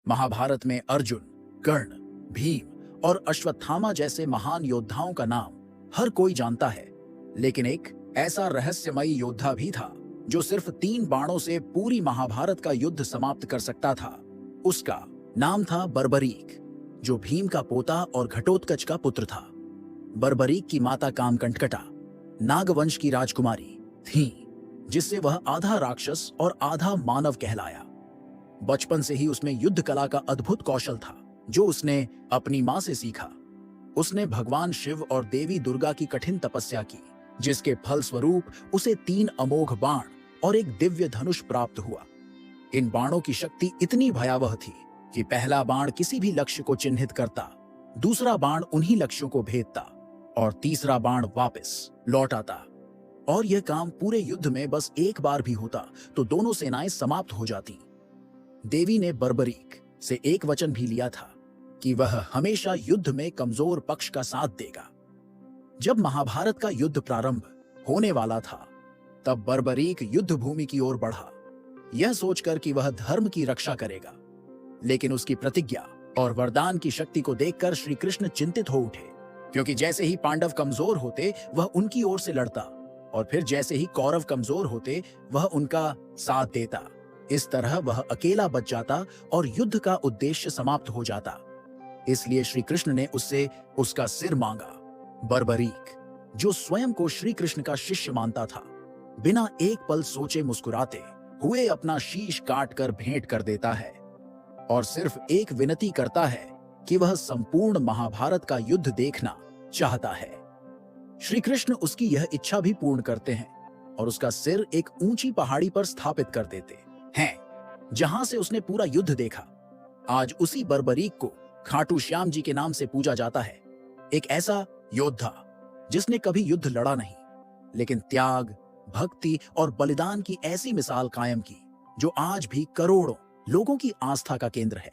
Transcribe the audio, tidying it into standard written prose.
महाभारत में अर्जुन, कर्ण, भीम और अश्वत्थामा जैसे महान योद्धाओं का नाम हर कोई जानता है, लेकिन एक ऐसा रहस्यमयी योद्धा भी था जो सिर्फ 3 बाणों से पूरी महाभारत का युद्ध समाप्त कर सकता था। उसका नाम था बर्बरीक, जो भीम का पोता और घटोत्कच का पुत्र था। बर्बरीक की माता कामकंटकटा नागवंश की राजकुमारी थी, जिससे वह आधा राक्षस और आधा मानव कहलाया। बचपन से ही उसमें युद्ध कला का अद्भुत कौशल था, जो उसने अपनी मां से सीखा। उसने भगवान शिव और देवी दुर्गा की कठिन तपस्या की, जिसके फलस्वरूप उसे 3 अमोघ बाण और एक दिव्य धनुष प्राप्त हुआ। इन बाणों की शक्ति इतनी भयावह थी कि पहला बाण किसी भी लक्ष्य को चिन्हित करता, दूसरा बाण उन्हीं लक्ष्यों को भेदता और तीसरा बाण वापस लौट आता। और यह काम पूरे युद्ध में बस एक बार भी होता तो दोनों सेनाएं समाप्त हो जाती। देवी ने बर्बरीक से एक वचन भी लिया था कि वह हमेशा युद्ध में कमजोर पक्ष का साथ देगा। जब महाभारत का युद्ध प्रारंभ होने वाला था, तब बर्बरीक युद्ध भूमि की ओर बढ़ा, यह सोचकर कि वह धर्म की रक्षा करेगा। लेकिन उसकी प्रतिज्ञा और वरदान की शक्ति को देखकर श्री कृष्ण चिंतित हो उठे, क्योंकि जैसे ही पांडव कमजोर होते वह उनकी ओर से लड़ता, और फिर जैसे ही कौरव कमजोर होते वह उनका साथ देता। इस तरह वह अकेला बच जाता और युद्ध का उद्देश्य समाप्त हो जाता। इसलिए श्री कृष्ण ने उससे उसका सिर मांगा। बर्बरीक, जो स्वयं को श्री कृष्ण का शिष्य मानता था, बिना एक पल सोचे मुस्कुराते हुए अपना शीश काटकर भेंट कर देता है और सिर्फ एक विनती करता है कि वह संपूर्ण महाभारत का युद्ध देखना चाहता है। श्री कृष्ण उसकी यह इच्छा भी पूर्ण करते हैं और उसका सिर एक ऊंची पहाड़ी पर स्थापित कर देते हैं, जहां से उसने पूरा युद्ध देखा। आज उसी बर्बरीक को खाटू श्याम जी के नाम से पूजा जाता है, एक ऐसा योद्धा जिसने कभी युद्ध लड़ा नहीं, लेकिन त्याग, भक्ति और बलिदान की ऐसी मिसाल कायम की, जो आज भी करोड़ों लोगों की आस्था का केंद्र है।